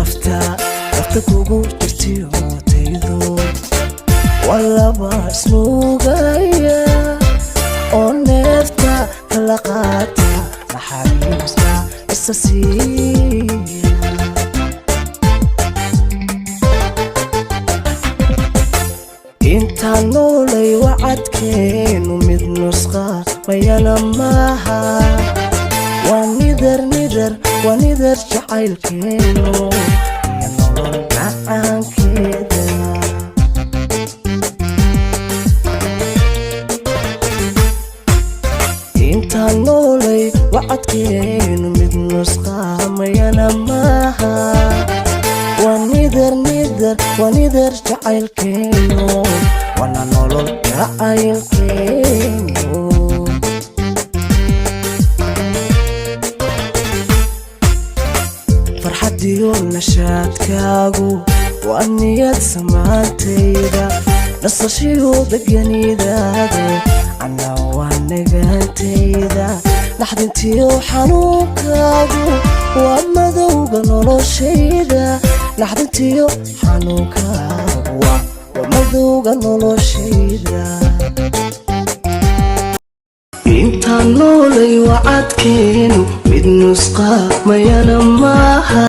nafta kugu jirtiyo taydo walaba isnugaya oo neefta kala qaata naxariista isasiiya inta noolay wacadkeenu mid nusqa mayana maaha wanidar jacaylkeenu iyo nolol macaankeeda inta noolay wacadkeenu mid nusqa mayana maaha wanidar jacaylkeenu wana nolol jacaylkeenu farxadiyo nashaadkaagu waa niyad samaantayda nasashiyo deganidaadu ana waa nagaantayda naxdintiyo xanuunkaagu waa madowga noloshayda naxdintiyo xanuunkaagu waa madowga noloshayda inta noolay wacadkeenu mid nusqa mayana maaha